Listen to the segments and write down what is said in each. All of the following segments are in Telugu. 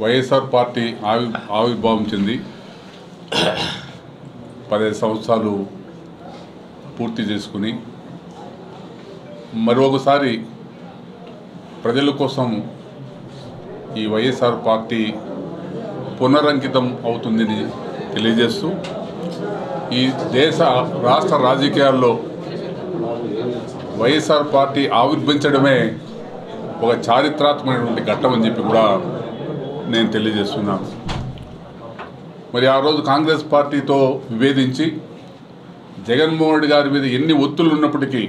వైఎస్ఆర్ పార్టీ ఆవిర్భావం చెంది 15 సంవత్సరాలు పూర్తి చేసుకుని మరొకసారి ప్రజల కోసం ఈ వైఎస్ఆర్ పార్టీ పునరంకితం అవుతుందని తెలియజేస్తూ ఈ దేశ రాష్ట్ర రాజకీయాల్లో వైఎస్ఆర్ పార్టీ ఆవిర్భవించడమే ఒక చారిత్రాత్మకమైనటువంటి ఘట్టం అని చెప్పి కూడా నేను తెలియజేస్తున్నాను. మరి ఆ రోజు కాంగ్రెస్ పార్టీతో విభేదించి జగన్మోహన్ రెడ్డి గారి మీద ఎన్ని ఒత్తిళ్లు ఉన్నప్పటికీ,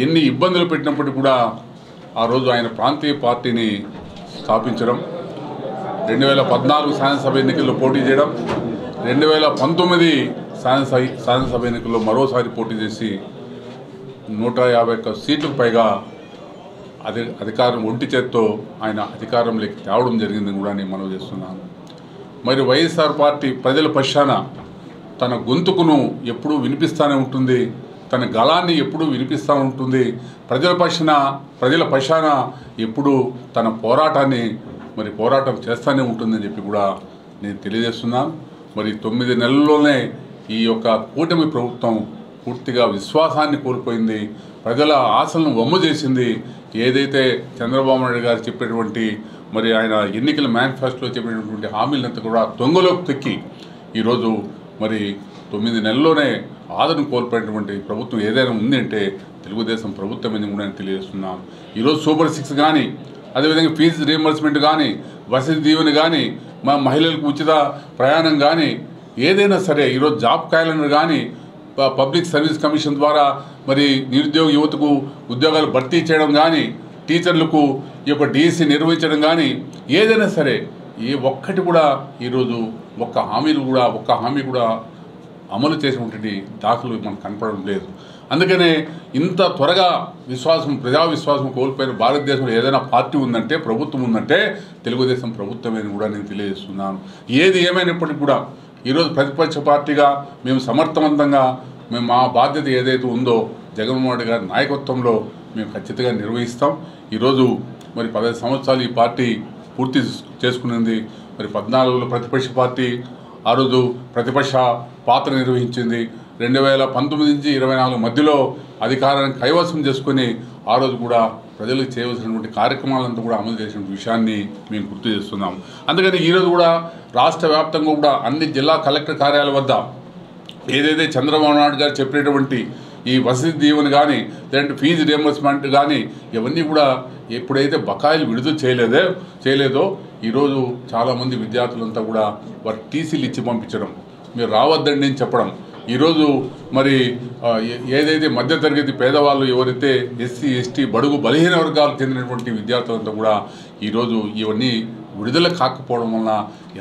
ఎన్ని ఇబ్బందులు పెట్టినప్పటికీ కూడా ఆ రోజు ఆయన ప్రాంతీయ పార్టీని స్థాపించడం, 2014 శాసనసభ ఎన్నికల్లో పోటీ చేయడం, 2019 శాసనసభ ఎన్నికల్లో మరోసారి పోటీ చేసి 151 సీట్లకు పైగా అధికారం ఒంటి చేత్తో ఆయన అధికారంలోకి తేవడం జరిగిందని కూడా నేను మనవి చేస్తున్నాను. మరి వైఎస్ఆర్ పార్టీ ప్రజల పక్షాన తన గొంతుకును ఎప్పుడూ వినిపిస్తూనే ఉంటుంది, తన గళాన్ని ఎప్పుడూ వినిపిస్తూ ఉంటుంది, ప్రజల పక్షాన ఎప్పుడూ తన పోరాటం చేస్తూనే ఉంటుందని చెప్పి కూడా నేను తెలియజేస్తున్నాను. మరి 9 నెలల్లోనే ఈ యొక్క కూటమి ప్రభుత్వం పూర్తిగా విశ్వాసాన్ని కోల్పోయింది, ప్రజల ఆశలను వమ్ము చేసింది. ఏదైతే చంద్రబాబు నాయుడు గారు చెప్పేటువంటి మరి ఆయన ఎన్నికల మేనిఫెస్టోలో చెప్పినటువంటి హామీలంతా కూడా దొంగలోకి తెక్కి ఈరోజు మరి 9 నెలల్లోనే ఆదరణ కోల్పోయినటువంటి ప్రభుత్వం ఏదైనా ఉంది అంటే తెలుగుదేశం ప్రభుత్వం అని కూడా తెలియజేస్తున్నాం. ఈరోజు సూపర్ 6 కానీ, అదేవిధంగా ఫీజు రీయింబర్స్మెంట్ కానీ, వసతి దీవెన కానీ, మా మహిళలకు ఉచిత ప్రయాణం కానీ, ఏదైనా సరే ఈరోజు జాబ్ క్యాలెండర్ కానీ, పబ్లిక్ సర్వీస్ కమిషన్ ద్వారా మరి నిరుద్యోగ యువతకు ఉద్యోగాలు భర్తీ చేయడం కానీ, టీచర్లకు ఈ యొక్క డిఎస్సి నిర్వహించడం కానీ, ఏదైనా సరే ఏ ఒక్కటి కూడా ఈరోజు ఒక్క హామీ కూడా అమలు చేసినటువంటి దాఖలు మనకు కనపడడం లేదు. అందుకనే ఇంత త్వరగా ప్రజా విశ్వాసం కోల్పోయిన భారతదేశంలో ఏదైనా పార్టీ ఉందంటే, ప్రభుత్వం ఉందంటే తెలుగుదేశం ప్రభుత్వమే అని కూడా నేను తెలియజేస్తున్నాను. ఏది ఏమైనప్పటికీ కూడా ఈరోజు ప్రతిపక్ష పార్టీగా మేము సమర్థవంతంగా మా బాధ్యత ఏదైతే ఉందో జగన్మోహన్ రెడ్డి గారి నాయకత్వంలో మేము ఖచ్చితంగా నిర్వహిస్తాం. ఈరోజు మరి 15 సంవత్సరాలు ఈ పార్టీ పూర్తి చేసుకున్నది. మరి 14లో ప్రతిపక్ష పార్టీ ఆ రోజు ప్రతిపక్ష పాత్ర నిర్వహించింది. 2019 నుంచి 24 మధ్యలో అధికారాన్ని కైవసం చేసుకొని ఆ రోజు కూడా ప్రజలకు చేయవలసినటువంటి కార్యక్రమాలంతా కూడా అమలు చేసిన విషయాన్ని మేము గుర్తు చేస్తున్నాం. అందుకని ఈరోజు కూడా రాష్ట్ర వ్యాప్తంగా కూడా అన్ని జిల్లా కలెక్టర్ కార్యాలయాల వద్ద ఏదైతే చంద్రబాబు నాయుడు గారు చెప్పినటువంటి ఈ వసతి దీవెన కానీ, లేదంటే ఫీజు రీయింబర్స్మెంట్ కానీ, ఇవన్నీ కూడా ఎప్పుడైతే బకాయిలు విడుదల చేయలేదో ఈరోజు చాలామంది విద్యార్థులంతా కూడా వారి టీసీలు ఇచ్చి పంపించడం, మీరు రావద్దండి అని చెప్పడం. ఈరోజు మరి ఏదైతే మధ్యతరగతి పేదవాళ్ళు ఎవరైతే ఎస్సీ ఎస్టీ బడుగు బలహీన వర్గాలకు చెందినటువంటి విద్యార్థులంతా కూడా ఈరోజు ఇవన్నీ విడుదల కాకపోవడం వలన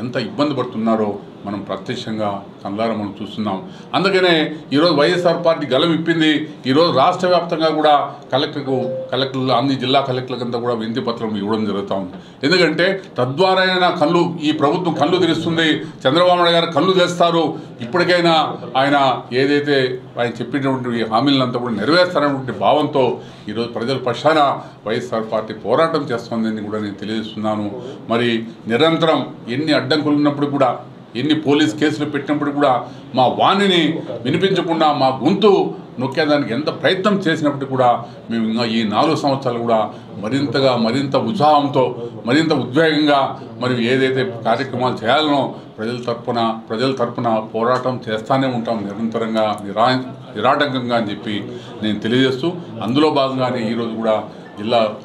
ఎంత ఇబ్బంది పడుతున్నారో మనం ప్రత్యక్షంగా కళ్ళారా మనం చూస్తున్నాం. అందుకనే ఈరోజు వైఎస్ఆర్ పార్టీ గలం ఇప్పింది. ఈరోజు రాష్ట్ర వ్యాప్తంగా కూడా కలెక్టర్లు అన్ని జిల్లా కలెక్టర్లకంతా కూడా వినతి పత్రం ఇవ్వడం జరుగుతూ ఉంది. ఎందుకంటే తద్వారా ఈ ప్రభుత్వం కళ్ళు తెరుస్తుంది, చంద్రబాబు నాయుడు గారు కళ్ళు తెస్తారు. ఇప్పటికైనా ఆయన ఏదైతే ఆయన చెప్పినటువంటి హామీలంతా కూడా నెరవేర్స్తారనేటువంటి భావంతో ఈరోజు ప్రజల పక్షాన వైఎస్ఆర్ పార్టీ పోరాటం చేస్తుందని కూడా నేను తెలియజేస్తున్నాను. మరి నిరంతరం ఎన్ని అడ్డంకులు ఉన్నప్పుడు కూడా, ఎన్ని పోలీస్ కేసులు పెట్టినప్పుడు కూడా మా వాణిని వినిపించకుండా మా గొంతు నొక్కేదానికి ఎంత ప్రయత్నం చేసినప్పుడు కూడా మేము ఇంకా ఈ 4 సంవత్సరాలు కూడా మరింత ఉత్సాహంతో, మరింత ఉద్వేగంగా మరి ఏదైతే కార్యక్రమాలు చేయాలనో ప్రజల తరపున పోరాటం చేస్తూనే ఉంటాం నిరంతరంగా, నిరాటంకంగా అని చెప్పి నేను తెలియజేస్తూ, అందులో భాగంగానే ఈరోజు కూడా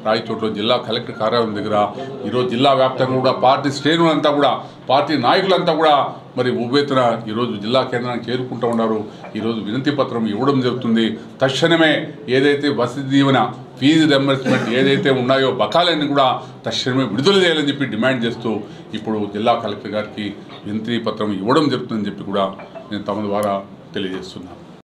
రాయచోట్లో జిల్లా కలెక్టర్ కార్యాలయం దగ్గర ఈరోజు జిల్లా వ్యాప్తంగా కూడా పార్టీ శ్రేణులంతా కూడా, పార్టీ నాయకులంతా కూడా మరి ఉవ్వెత్తున ఈరోజు జిల్లా కేంద్రానికి చేరుకుంటూ ఉన్నారు. ఈరోజు వినతి పత్రం ఇవ్వడం జరుగుతుంది. తక్షణమే ఏదైతే వసతి దీవెన, ఫీజు రీయింబర్స్మెంట్ ఏదైతే ఉన్నాయో బకాయిలన్నీ కూడా తక్షణమే విడుదల చేయాలని చెప్పి డిమాండ్ చేస్తూ ఇప్పుడు జిల్లా కలెక్టర్ గారికి వినతి పత్రం ఇవ్వడం జరుగుతుందని చెప్పి కూడా నేను తమ ద్వారా తెలియజేస్తున్నాను.